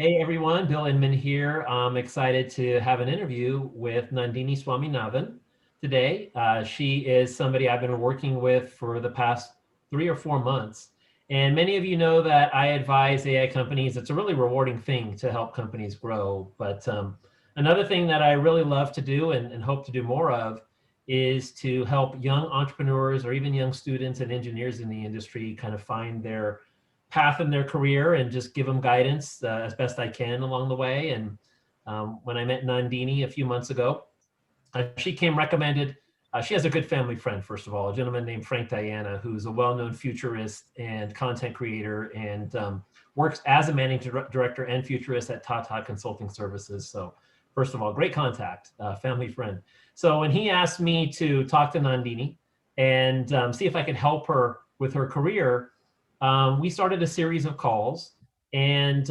Hey everyone, Bill Inman here. I'm excited to have an interview with Nandini Swaminathan today. She is somebody I've been working with for the past 3 or 4 months. And many of you know that I advise AI companies. It's a really rewarding thing to help companies grow. But another thing that I really love to do and hope to do more of is to help young entrepreneurs or even young students and engineers in the industry kind of find their path in their career and just give them guidance as best I can along the way. And when I met Nandini a few months ago, she came recommended. She has a good family friend, first of all, a gentleman named Frank Diana, who's a well-known futurist and content creator and works as a managing director and futurist at Tata Consulting Services. So first of all, great contact, family friend. So when he asked me to talk to Nandini and see if I could help her with her career, we started a series of calls, and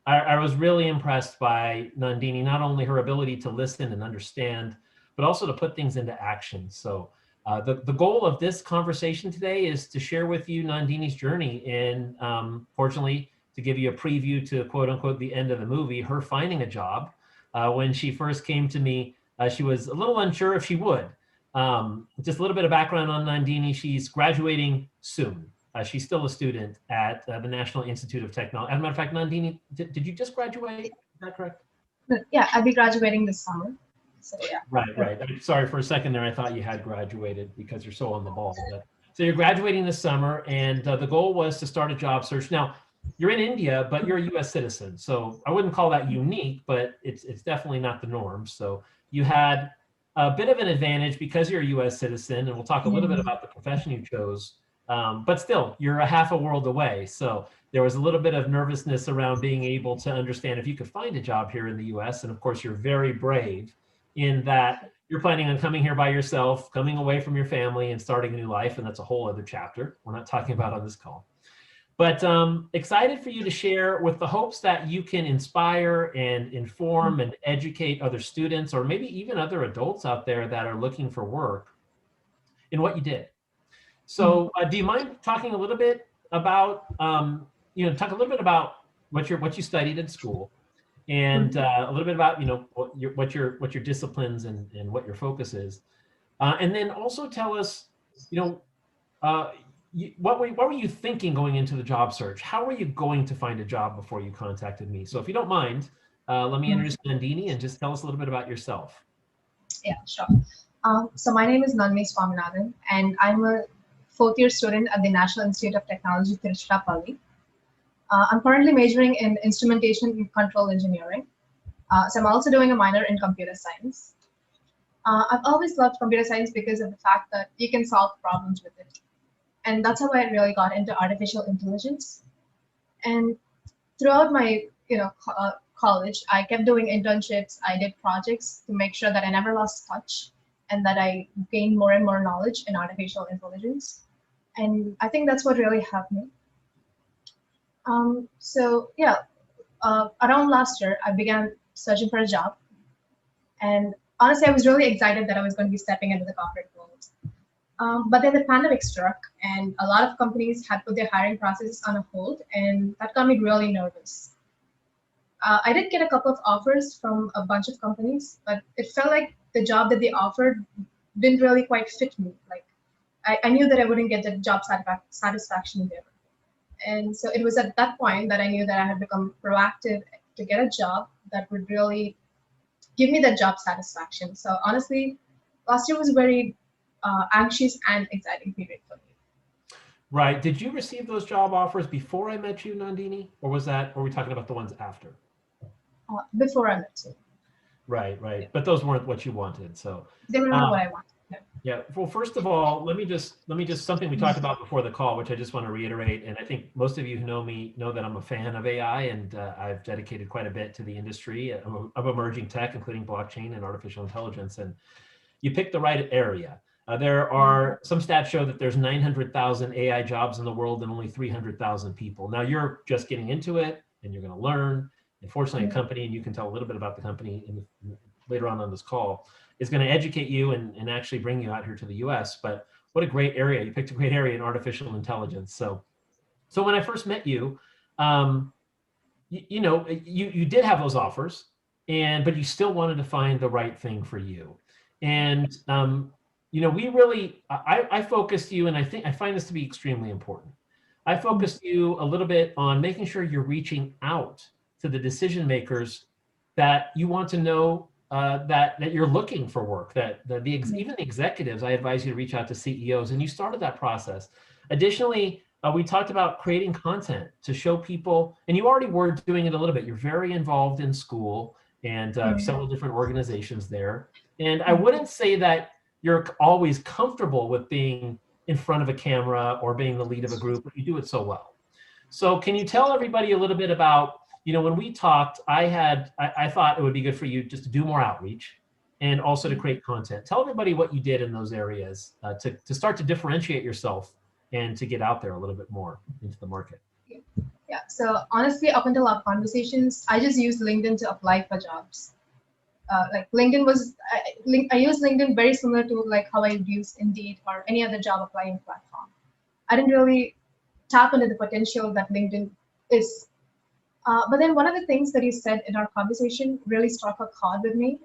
I was really impressed by Nandini, not only her ability to listen and understand, but also to put things into action. So the goal of this conversation today is to share with you Nandini's journey and fortunately to give you a preview to quote unquote the end of the movie, her finding a job. When she first came to me, she was a little unsure if she would. Just a little bit of background on Nandini. She's graduating soon. She's still a student at the National Institute of Technology. As a matter of fact, Nandini, did you just graduate? Is that correct? Yeah, I'll be graduating this summer. So yeah. Right. I'm sorry for a second there. I thought you had graduated because you're so on the ball. But, so you're graduating this summer, and the goal was to start a job search. Now, you're in India, but you're a U.S. citizen, so I wouldn't call that unique, but it's definitely not the norm. So you had a bit of an advantage because you're a U.S. citizen, and we'll talk a little bit about the profession you chose. But still, you're a half a world away. So there was a little bit of nervousness around being able to understand if you could find a job here in the US. And of course, you're very brave in that you're planning on coming here by yourself, coming away from your family and starting a new life. And that's a whole other chapter we're not talking about on this call. But excited for you to share with the hopes that you can inspire and inform and educate other students or maybe even other adults out there that are looking for work in what you did. So do you mind talking a little bit about, talk a little bit about what you studied in school and a little bit about, what your disciplines and what your focus is. And then also tell us, uh, what were you thinking going into the job search? How were you going to find a job before you contacted me? So if you don't mind, let me introduce Nandini and just tell us a little bit about yourself. Yeah, sure. So my name is Nandini Swaminathan, and I'm a fourth-year student at the National Institute of Technology, Tiruchirappalli. I'm currently majoring in instrumentation and control engineering. So I'm also doing a minor in computer science. I've always loved computer science because of the fact that you can solve problems with it. And that's how I really got into artificial intelligence. And throughout my, college, I kept doing internships. I did projects to make sure that I never lost touch and that I gained more and more knowledge in artificial intelligence. And I think that's what really helped me. Around last year, I began searching for a job. And honestly, I was really excited that I was going to be stepping into the corporate world. But then the pandemic struck, and a lot of companies had put their hiring processes on a hold, and that got me really nervous. I did get a couple of offers from a bunch of companies, but it felt like the job that they offered didn't really quite fit me. Like, I knew that I wouldn't get the job satisfaction there. And so it was at that point that I knew that I had become proactive to get a job that would really give me that job satisfaction. So honestly, last year was a very anxious and exciting period for me. Right. Did you receive those job offers before I met you, Nandini? Or were we talking about the ones after? Before I met you. Right. Yeah. But those weren't what you wanted. So they were not what I wanted. Yeah. Well, first of all, let me just something we talked about before the call, which I just want to reiterate. And I think most of you who know me know that I'm a fan of AI, and I've dedicated quite a bit to the industry of emerging tech, including blockchain and artificial intelligence. And you picked the right area. There are some stats show that there's 900,000 AI jobs in the world and only 300,000 people. Now you're just getting into it and you're going to learn. And fortunately, a company, and you can tell a little bit about the company later on this call, is going to educate you and actually bring you out here to the US. But what a great area. You picked a great area in artificial intelligence. So when I first met you, you did have those offers, but you still wanted to find the right thing for you. And we really, I focused you, and I find this to be extremely important. I focused you a little bit on making sure you're reaching out to the decision makers that you want to know, that you're looking for work. Even the executives, I advise you to reach out to CEOs, and you started that process. Additionally, we talked about creating content to show people, and you already were doing it a little bit. You're very involved in school and several different organizations there. And I wouldn't say that you're always comfortable with being in front of a camera or being the lead of a group, but you do it so well. So can you tell everybody a little bit about, when we talked, I thought it would be good for you just to do more outreach and also to create content. Tell everybody what you did in those areas to start to differentiate yourself and to get out there a little bit more into the market. Yeah. So honestly, up until our conversations, I just used LinkedIn to apply for jobs. Like LinkedIn I use LinkedIn very similar to like how I would use Indeed or any other job applying platform. I didn't really tap into the potential that LinkedIn is. But then one of the things that you said in our conversation really struck a chord with me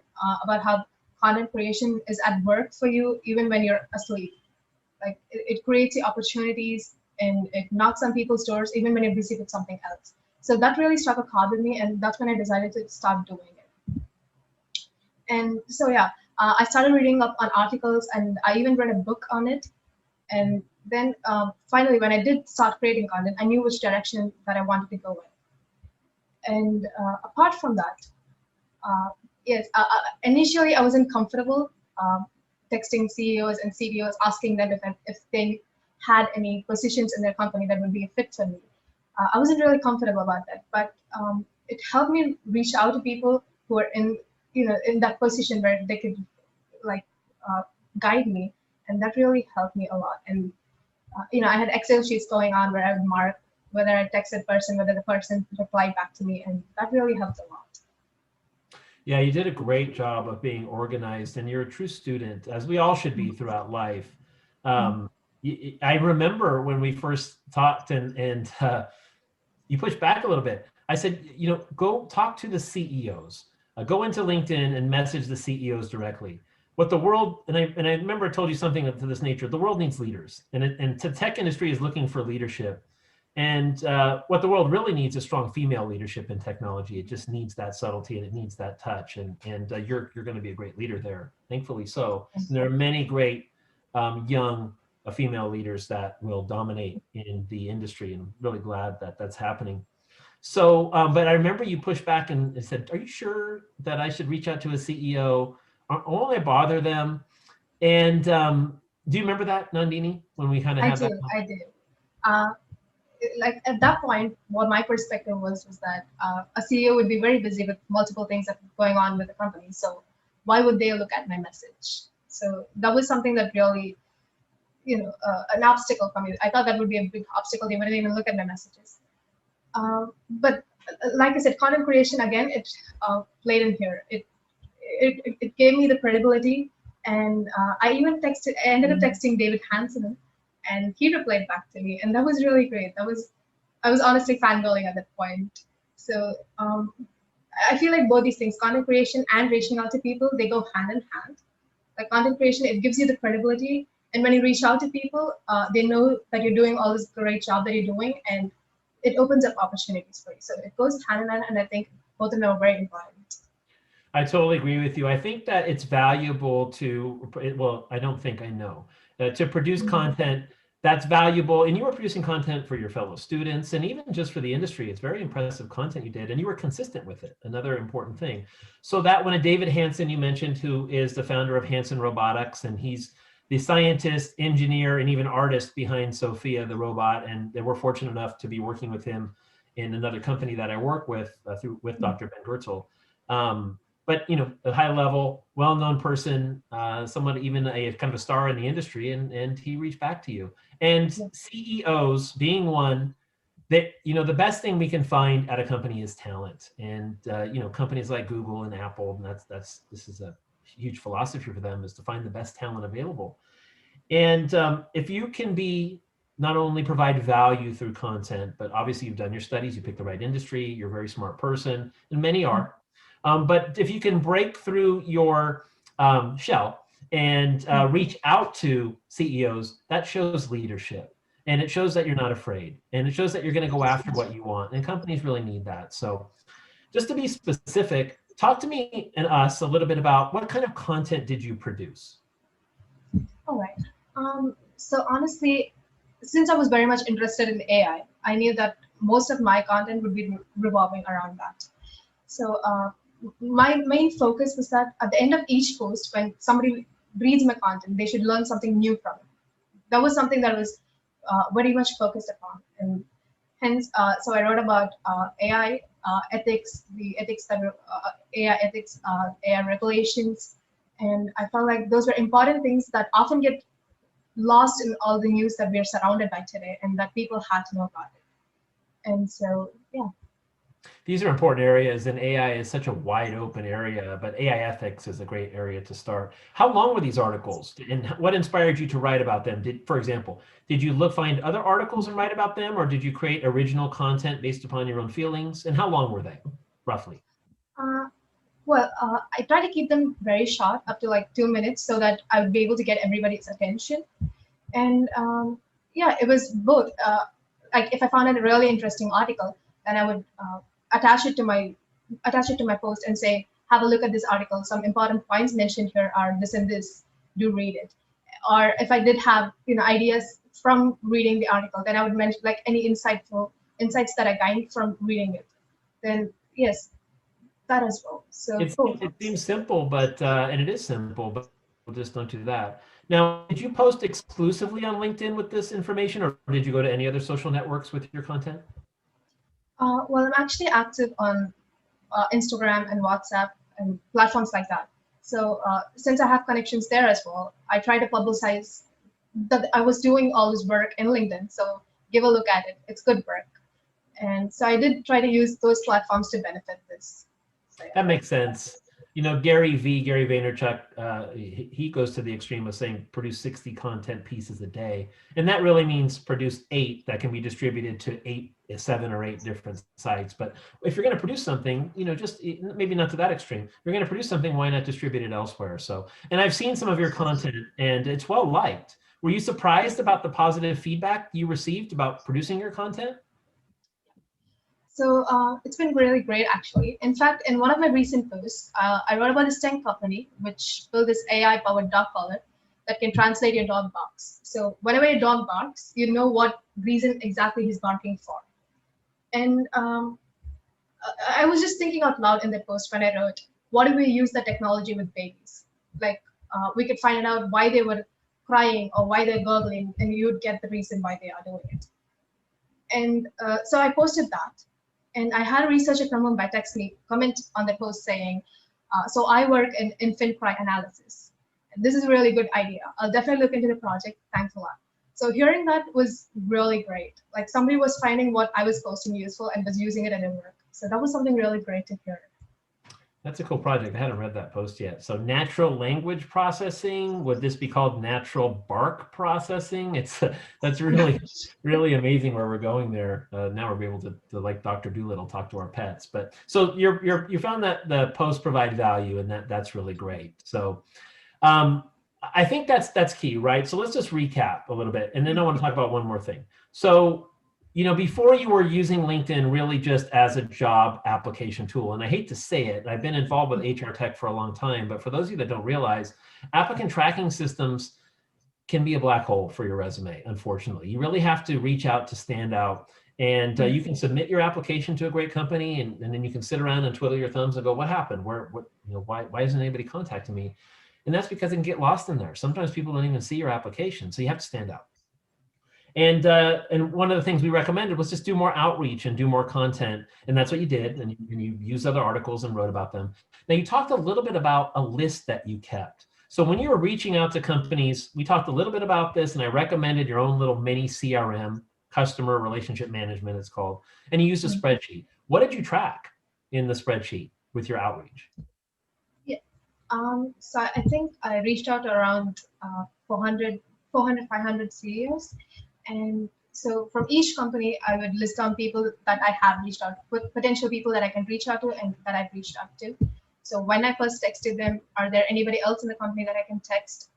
about how content creation is at work for you even when you're asleep. Like it creates the opportunities and it knocks on people's doors even when you're busy with something else. So that really struck a chord with me, and that's when I decided to start doing it. And so yeah, I started reading up on articles, and I even read a book on it. And then finally, when I did start creating content, I knew which direction that I wanted to go in. And apart from that, yes, initially I wasn't comfortable texting CEOs and CDOs, asking them if they had any positions in their company that would be a fit for me. I wasn't really comfortable about that, but it helped me reach out to people who are in that position where they could like guide me, and that really helped me a lot. And I had Excel sheets going on where I would mark whether I texted person, whether the person replied back to me, and that really helped a lot. Yeah, you did a great job of being organized, and you're a true student, as we all should be throughout life. I remember when we first talked, and you pushed back a little bit. I said, go talk to the CEOs. Go into LinkedIn and message the CEOs directly. What the world, and I remember I told you something to this nature. The world needs leaders, and the tech industry is looking for leadership. And what the world really needs is strong female leadership in technology. It just needs that subtlety, and it needs that touch. And you're going to be a great leader there, thankfully so. And there are many great young female leaders that will dominate in the industry, and I'm really glad that that's happening. So, but I remember you pushed back and said, "Are you sure that I should reach out to a CEO? Won't I bother them?" And do you remember that, Nandini, when we kind of had that? I did. Like at that point, what my perspective was that a CEO would be very busy with multiple things that are going on with the company. So why would they look at my message? So that was something that really, an obstacle for me. I thought that would be a big obstacle. They wouldn't even look at my messages. But like I said, content creation again, it played in here. It gave me the credibility, and I ended up texting David Hansen, and he replied back to me, and that was really great. I was honestly fangirling at that point. So I feel like both these things, content creation and reaching out to people, they go hand in hand. Like content creation, it gives you the credibility, and when you reach out to people, they know that you're doing all this great job that you're doing, and it opens up opportunities for you. So it goes hand in hand, and I think both of them are very important. I totally agree with you. I think that it's valuable I don't think I know, to produce content that's valuable. And you were producing content for your fellow students and even just for the industry. It's very impressive content you did, and you were consistent with it. Another important thing. So that when a David Hansen you mentioned, who is the founder of Hansen Robotics, and he's the scientist, engineer, and even artist behind Sophia, the robot. And we're fortunate enough to be working with him in another company that I work with with Dr. Ben Gertzel. But a high level, well-known person, someone even a kind of a star in the industry, and he reached back to you. And CEOs being one, that the best thing we can find at a company is talent. And companies like Google and Apple, and this is a huge philosophy for them, is to find the best talent available. And if you can be not only provide value through content, but obviously you've done your studies, you picked the right industry, you're a very smart person, and many are. But if you can break through your shell and reach out to CEOs, that shows leadership. And it shows that you're not afraid. And it shows that you're going to go after what you want. And companies really need that. So just to be specific, talk to me and us a little bit about what kind of content did you produce? All right. So honestly, since I was very much interested in I knew that most of my content would be revolving around that. So my main focus was that at the end of each post, when somebody reads my content, they should learn something new from it. That was something that was very much focused upon, and hence, so I wrote about AI ethics, the ethics that were, AI ethics, AI regulations, and I felt like those were important things that often get lost in all the news that we are surrounded by today, and that people had to know about it. And so, yeah. These are important areas, and AI is such a wide open area, but AI ethics is a great area to start. How long were these articles, and what inspired you to write about them? For example, did you find other articles and write about them, or did you create original content based upon your own feelings? And how long were they, roughly? Uh, I try to keep them very short, up to like 2 minutes, so that I would be able to get everybody's attention. And yeah, it was both. Like if I found a really interesting article, then I would attach it to my post and say, have a look at this article. Some important points mentioned here are this and this. Do read it. Or if I did have ideas from reading the article, then I would mention like any insights that I gained from reading it. Then yes, that as well. So It seems simple, but and it is simple, but we'll just don't do that. Now, did you post exclusively on LinkedIn with this information, or did you go to any other social networks with your content? well, I'm actually active on Instagram and WhatsApp and platforms like that. So since I have connections there as well, I try to publicize that I was doing all this work in LinkedIn. So give a look at it. It's good work. And so I did try to use those platforms to benefit this. So, yeah. That makes sense. You know, Gary Vaynerchuk, he goes to the extreme of saying produce 60 content pieces a day. And that really means produce 8 that can be distributed to 7 or 8 different sites. But if you're going to produce something, just maybe not to that extreme, you're going to produce something, why not distribute it elsewhere? So, and I've seen some of your content and it's well liked. Were you surprised about the positive feedback you received about producing your content? So it's been really great, actually. In fact, in one of my recent posts, I wrote about this tech company which built this AI-powered dog collar that can translate your dog barks. So whenever your dog barks, you know what reason exactly he's barking for. And I was just thinking out loud in the post when I wrote, what if we use the technology with babies? Like we could find out why they were crying or why they're gurgling, and you would get the reason why they are doing it. And so I posted that. And I had a researcher come on by text me, comment on the post saying, so I work in infant cry analysis. This is a really good idea. I'll definitely look into the project. Thanks a lot. So hearing that was really great. Like somebody was finding what I was posting useful and was using it in their work. So that was something really great to hear. That's a cool project. I hadn't read that post yet. So natural language processing, would this be called natural bark processing? That's really, really amazing where we're going there. Now we're able to like Dr. Doolittle talk to our pets. But so you found that the posts provide value, and that's really great. So I think that's key, right? So let's just recap a little bit, and then I want to talk about one more thing. So before you were using LinkedIn really just as a job application tool, and I hate to say it, I've been involved with HR tech for a long time, but for those of you that don't realize, applicant tracking systems can be a black hole for your resume, unfortunately. You really have to reach out to stand out. And you can submit your application to a great company, and then you can sit around and twiddle your thumbs and go, what happened? Why isn't anybody contacting me? And that's because it can get lost in there. Sometimes people don't even see your application, so you have to stand out. And one of the things we recommended was just do more outreach and do more content. And that's what you did. And you used other articles and wrote about them. Now you talked a little bit about a list that you kept. So when you were reaching out to companies, we talked a little bit about this, and I recommended your own little mini CRM, customer relationship management it's called, and you used a spreadsheet. What did you track in the spreadsheet with your outreach? Yeah. So I think I reached out around 400, 500 CEOs. And so from each company, I would list down people that I have reached out, potential people that I can reach out to and that I've reached out to. So when I first texted them, are there anybody else in the company that I can text?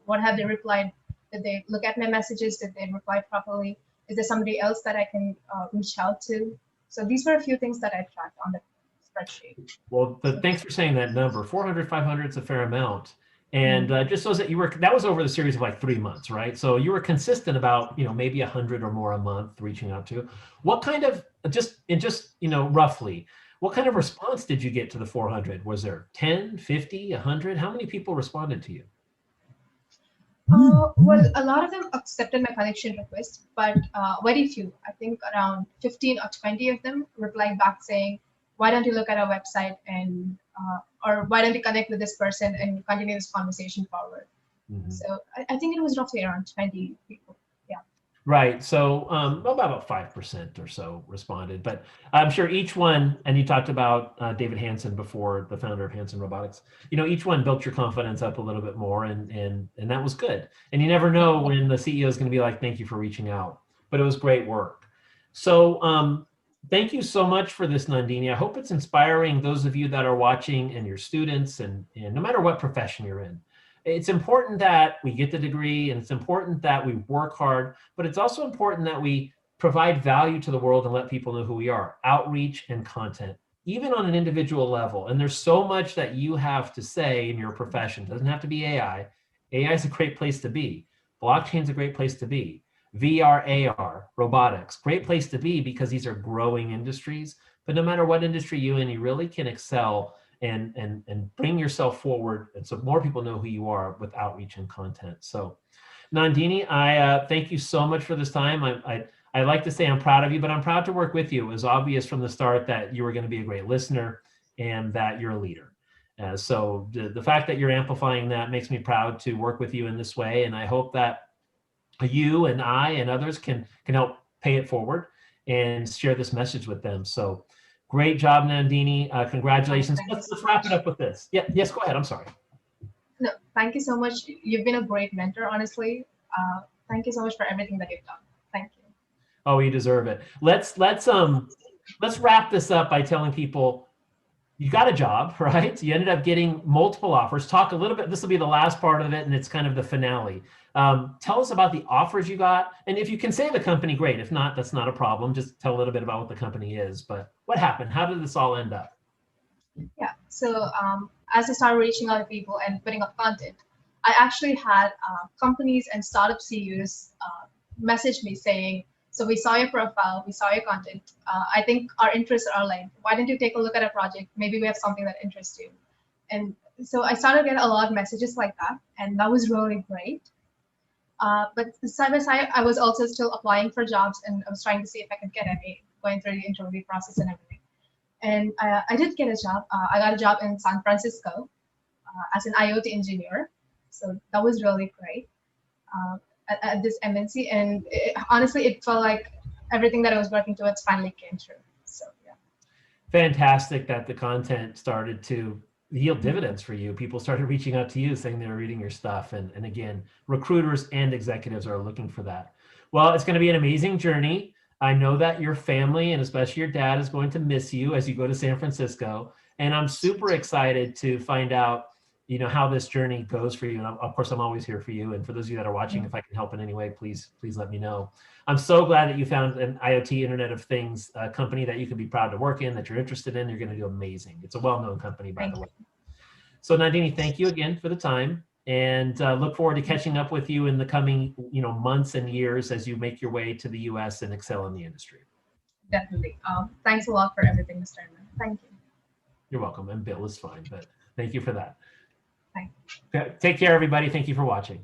What have they replied? Did they look at my messages? Did they reply properly? Is there somebody else that I can reach out to? So these were a few things that I tracked on the spreadsheet. Well, thanks for saying that number. 400, 500 is a fair amount. And just so that that was over the series of like 3 months, right? So you were consistent about, maybe 100 or more a month reaching out to. What kind of, roughly, what kind of response did you get to the 400? Was there 10, 50, 100? How many people responded to you? Well, a lot of them accepted my connection request, but very few. I think around 15 or 20 of them replied back saying, why don't you look at our website and or why don't you connect with this person and continue this conversation forward? So I think it was roughly around 20 people. Yeah. Right. So about 5% or so responded, but I'm sure each one, and you talked about David Hansen before, the founder of Hansen Robotics, each one built your confidence up a little bit more, and that was good. And you never know when the CEO is going to be like, thank you for reaching out, but it was great work. So thank you so much for this, Nandini. I hope it's inspiring those of you that are watching and your students, and no matter what profession you're in. It's important that we get the degree, and it's important that we work hard, but it's also important that we provide value to the world and let people know who we are. Outreach and content, even on an individual level. And there's so much that you have to say in your profession. It doesn't have to be AI. AI is a great place to be. Blockchain is a great place to be. VR, AR, robotics, great place to be because these are growing industries. But no matter what industry you're in, you really can excel and bring yourself forward, and so more people know who you are with outreach and content. So Nandini, I thank you so much for this time. I like to say I'm proud of you, but I'm proud to work with you. It was obvious from the start that you were going to be a great listener and that you're a leader. So the fact that you're amplifying that makes me proud to work with you in this way, and I hope that you and I and others can help pay it forward and share this message with them. So great job, Nandini. Congratulations. Let's wrap it up with this. Yeah, yes, go ahead. I'm sorry. No, thank you so much. You've been a great mentor, honestly. Thank you so much for everything that you've done. Thank you. Oh, you deserve it. Let's wrap this up by telling people you got a job, right? You ended up getting multiple offers. Talk a little bit. This will be the last part of it, and it's kind of the finale. Tell us about the offers you got, and if you can say the company, great. If not, that's not a problem. Just tell a little bit about what the company is. But what happened? How did this all end up? Yeah. So as I started reaching out to people and putting up content, I actually had companies and startup CEOs message me saying, so we saw your profile, we saw your content. I think our interests are aligned. Why don't you take a look at a project? Maybe we have something that interests you. And so I started getting a lot of messages like that, and that was really great. But side by side, I was also still applying for jobs, and I was trying to see if I could get any, going through the interview process and everything. And I did get a job. I got a job in San Francisco as an IoT engineer. So that was really great at this MNC. And honestly, it felt like everything that I was working towards finally came true. So yeah. Fantastic that the content started to yield dividends for you. People started reaching out to you saying they were reading your stuff. And again, recruiters and executives are looking for that. Well, it's going to be an amazing journey. I know that your family and especially your dad is going to miss you as you go to San Francisco. And I'm super excited to find out, how this journey goes for you. And of course, I'm always here for you. And for those of you that are watching, if I can help in any way, please let me know. I'm so glad that you found an IoT Internet of Things company that you can be proud to work in, that you're interested in. You're going to do amazing. It's a well-known company, by the way. So Nandini, thank you again for the time, and look forward to catching up with you in the coming months and years as you make your way to the US and excel in the industry. Definitely. Thanks a lot for everything, Mr. Inman. Thank you. You're welcome. And Bill is fine, but thank you for that. Thank you. Take care, everybody. Thank you for watching.